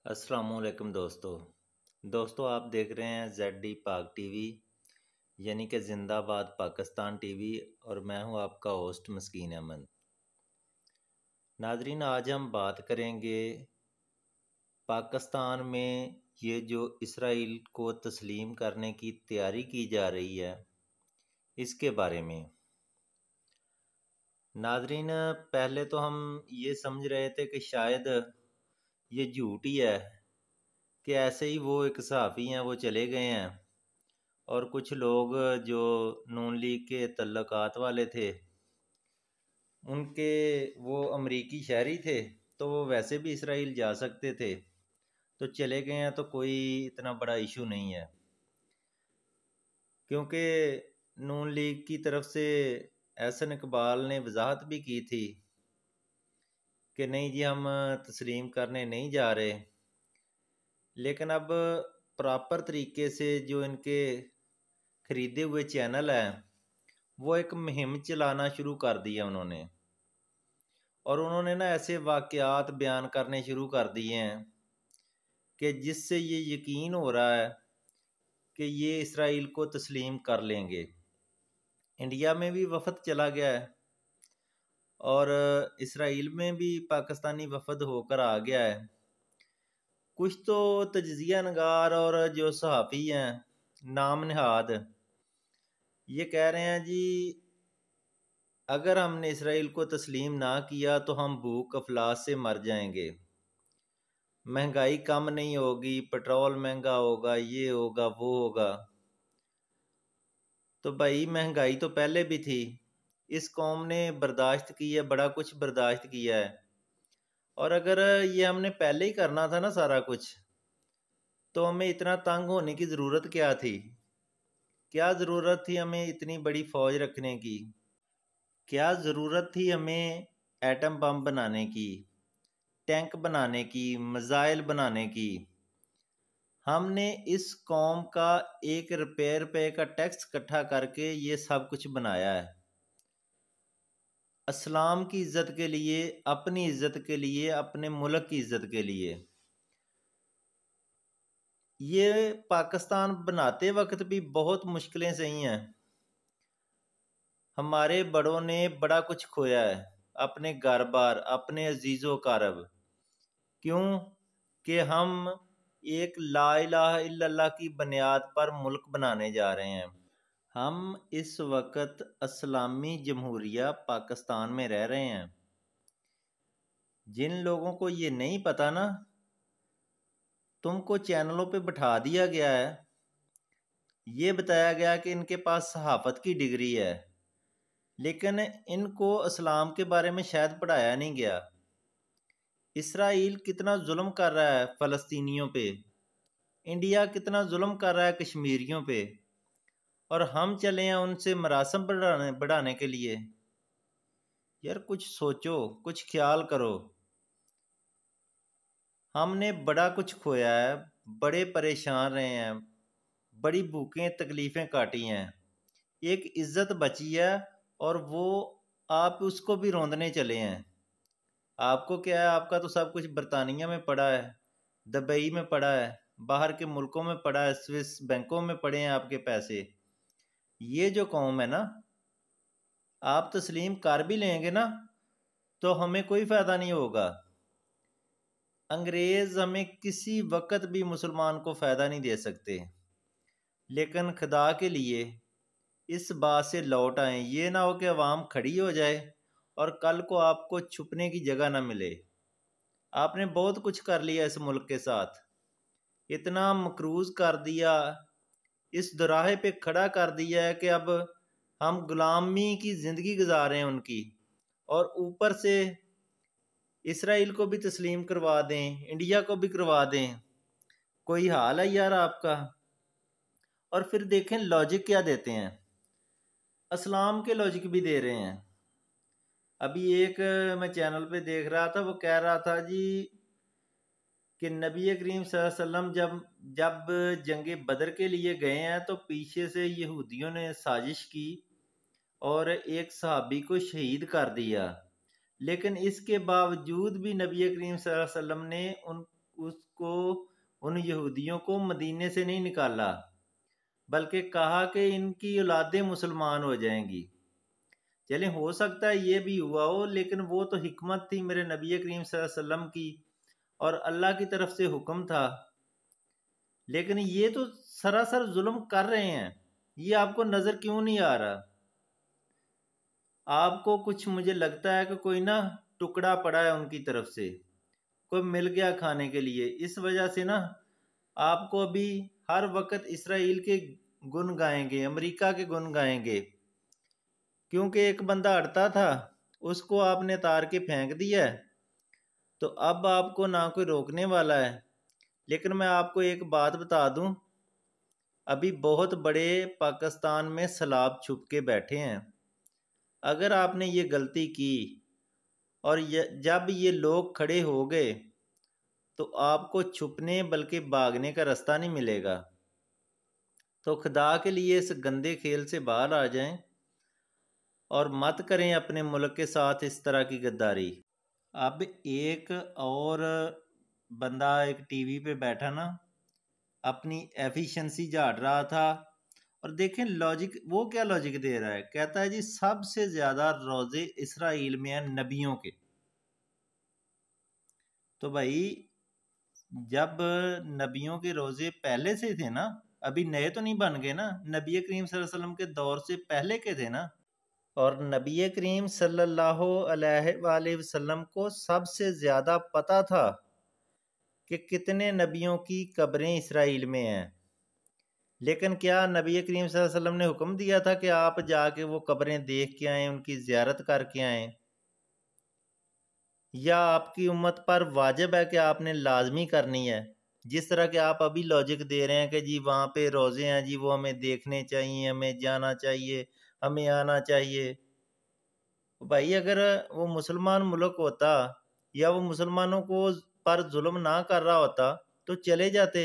अस्सलामुअलैकुम दोस्तों आप देख रहे हैं ZD पाक टीवी यानी कि जिंदाबाद पाकिस्तान टीवी और मैं हूं आपका होस्ट मस्कीन अहमद। नाजरीन, आज हम बात करेंगे पाकिस्तान में ये जो इसराइल को तस्लीम करने की तैयारी की जा रही है इसके बारे में। नाजरीन, पहले तो हम ये समझ रहे थे कि शायद ये झूठ ही है कि ऐसे ही वो एक सहाफ़ी हैं, वो चले गए हैं और कुछ लोग जो नून लीग के तल्लुकात वाले थे उनके वो अमरीकी शहरी थे, तो वो वैसे भी इसराइल जा सकते थे, तो चले गए हैं, तो कोई इतना बड़ा इशू नहीं है। क्योंकि नून लीग की तरफ से एहसन इकबाल ने वजाहत भी की थी कि नहीं जी, हम तस्लीम करने नहीं जा रहे। लेकिन अब प्रॉपर तरीके से जो इनके ख़रीदे हुए चैनल हैं वो एक मुहिम चलाना शुरू कर दिया उन्होंने, और उन्होंने ना ऐसे वाक़यात बयान करने शुरू कर दिए हैं कि जिससे ये यकीन हो रहा है कि ये इसराइल को तस्लीम कर लेंगे। इंडिया में भी वफ़द चला गया है और इसराइल में भी पाकिस्तानी वफ़द होकर आ गया है। कुछ तो तज्ज़िया नगार और जो सहाफ़ी हैं नाम नहाद, ये कह रहे हैं जी अगर हमने इसराइल को तस्लीम ना किया तो हम भूख अफलास से मर जाएंगे, महंगाई कम नहीं होगी, पेट्रोल महंगा होगा, ये होगा वो होगा। तो भाई महंगाई तो पहले भी थी, इस कौम ने बर्दाश्त की है, बड़ा कुछ बर्दाश्त किया है। और अगर ये हमने पहले ही करना था ना सारा कुछ, तो हमें इतना तंग होने की ज़रूरत क्या थी? क्या ज़रूरत थी हमें इतनी बड़ी फ़ौज रखने की? क्या ज़रूरत थी हमें एटम बम बनाने की, टैंक बनाने की, मिसाइल बनाने की? हमने इस कौम का 1 रुपये का टैक्स इकट्ठा करके ये सब कुछ बनाया है, इस्लाम की इज़्ज़त के लिए, अपनी इज़्ज़त के लिए, अपने मुल्क की इज़्ज़त के लिए। ये पाकिस्तान बनाते वक्त भी बहुत मुश्किलें सही हैं। हमारे बड़ों ने बड़ा कुछ खोया है, अपने घर बार, अपने अजीज़ो कारब। क्यों? कि हम एक ला इलाहा इल्लल्लाह की बुनियाद पर मुल्क बनाने जा रहे हैं। हम इस वक्त इस्लामी जमहूरिया पाकिस्तान में रह रहे हैं। जिन लोगों को ये नहीं पता ना, तुमको चैनलों पे बिठा दिया गया है, ये बताया गया कि इनके पास सहाफ़त की डिग्री है, लेकिन इनको इस्लाम के बारे में शायद पढ़ाया नहीं गया। इसराइल कितना जुल्म कर रहा है फ़लस्तीनियों पे, इंडिया कितना जुल्म कर रहा है कश्मीरियों पे, और हम चले हैं उनसे मरासम बढ़ाने के लिए। यार कुछ सोचो, कुछ ख्याल करो। हमने बड़ा कुछ खोया है, बड़े परेशान रहे हैं, बड़ी भूखें तकलीफ़ें काटी हैं, एक इज़्ज़त बची है और वो आप उसको भी रौंदने चले हैं। आपको क्या है, आपका तो सब कुछ बरतानिया में पड़ा है, दुबई में पड़ा है, बाहर के मुल्कों में पड़ा है, स्विस बैंकों में पड़े हैं आपके पैसे। ये जो कौम है ना, आप तस्लीम कर भी लेंगे ना तो हमें कोई फ़ायदा नहीं होगा। अंग्रेज़ हमें किसी वक्त भी मुसलमान को फ़ायदा नहीं दे सकते। लेकिन खुदा के लिए इस बात से लौट आएं, ये ना हो कि अवाम खड़ी हो जाए और कल को आपको छुपने की जगह ना मिले। आपने बहुत कुछ कर लिया इस मुल्क के साथ, इतना मकरूज़ कर दिया, इस दोराहे पे खड़ा कर दिया है कि अब हम गुलामी की ज़िंदगी गुजार रहे हैं उनकी, और ऊपर से इसराइल को भी तस्लीम करवा दें, इंडिया को भी करवा दें। कोई हाल है यार आपका? और फिर देखें लॉजिक क्या देते हैं, इस्लाम के लॉजिक भी दे रहे हैं। अभी एक मैं चैनल पे देख रहा था, वो कह रहा था जी कि नबी करीम सल्लल्लाहु अलैहि वसल्लम जब जब जंग बदर के लिए गए हैं तो पीछे से यहूदियों ने साजिश की और एक सहाबी को शहीद कर दिया, लेकिन इसके बावजूद भी नबी करीम सल्लल्लाहु अलैहि वसल्लम ने उसको उन यहूदियों को मदीने से नहीं निकाला, बल्कि कहा कि इनकी औलादें मुसलमान हो जाएंगी। चलें, हो सकता है ये भी हुआ हो, लेकिन वो तो हिकमत थी मेरे नबी करीम सल्लल्लाहु अलैहि वसल्लम की और अल्लाह की तरफ से हुक्म था। लेकिन ये तो सरासर जुल्म कर रहे हैं, ये आपको नज़र क्यों नहीं आ रहा? आपको कुछ, मुझे लगता है कि कोई ना टुकड़ा पड़ा है उनकी तरफ से, कोई मिल गया खाने के लिए। इस वजह से ना आपको अभी हर वक्त इसराइल के गुन गाएंगे, अमेरिका के गुन गाएंगे, क्योंकि एक बंदा अड़ता था, उसको आपने तार के फेंक दिया है, तो अब आपको ना कोई रोकने वाला है। लेकिन मैं आपको एक बात बता दूं, अभी बहुत बड़े पाकिस्तान में सैलाब छुप के बैठे हैं। अगर आपने ये गलती की और जब ये लोग खड़े हो गए, तो आपको छुपने बल्कि भागने का रास्ता नहीं मिलेगा। तो खुदा के लिए इस गंदे खेल से बाहर आ जाएं और मत करें अपने मुल्क के साथ इस तरह की गद्दारी। अब एक और बंदा एक टीवी पे बैठा ना, अपनी एफिशिएंसी झाड़ रहा था, और देखें लॉजिक, वो क्या लॉजिक दे रहा है। कहता है जी सबसे ज्यादा रोजे इसराइल में हैं नबियों के। तो भाई जब नबियों के रोजे पहले से थे ना, अभी नए तो नहीं बन गए ना, नबी करीम सल्लल्लाहु अलैहि वसल्लम के दौर से पहले के थे ना। और नबी करीम सल्लल्लाहु अलैहि वसल्लम को सबसे ज़्यादा पता था कि कितने नबियों की कब्रें इसराइल में हैं। लेकिन क्या नबी करीम सल्लल्लाहु अलैहि वसल्लम ने हुक्म दिया था कि आप जाके वो कब्रें देख के आएँ, उनकी ज़ियारत करके आएँ? या आपकी उम्मत पर वाजिब है कि आपने लाजमी करनी है? जिस तरह के आप अभी लॉजिक दे रहे हैं कि जी वहाँ पे रोज़े हैं जी, वो हमें देखने चाहिए, हमें जाना चाहिए, हमें आना चाहिए। भाई अगर वो मुसलमान मुल्क होता या वो मुसलमानों को पर जुल्म ना कर रहा होता तो चले जाते।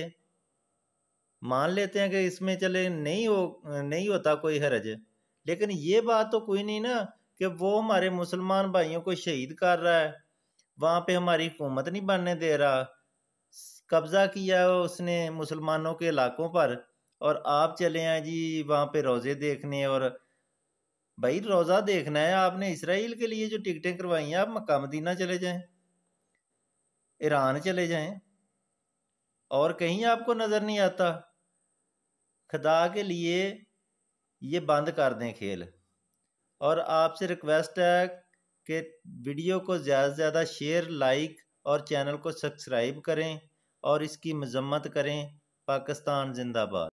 मान लेते हैं कि इसमें चले नहीं होता कोई हरज। लेकिन ये बात तो कोई नहीं ना कि वो हमारे मुसलमान भाइयों को शहीद कर रहा है, वहाँ पे हमारी हुकूमत नहीं बनने दे रहा, कब्जा किया है उसने मुसलमानों के इलाकों पर, और आप चले हैं जी वहाँ पे रोज़े देखने। और भाई रोज़ा देखना है आपने, इसराइल के लिए जो टिकटें करवाई हैं, आप मक्का मदीना चले जाएं, ईरान चले जाएं, और कहीं आपको नज़र नहीं आता। खुदा के लिए ये बंद कर दें खेल। और आपसे रिक्वेस्ट है कि वीडियो को ज़्यादा से ज़्यादा शेयर, लाइक और चैनल को सब्सक्राइब करें और इसकी मजम्मत करें। पाकिस्तान जिंदाबाद।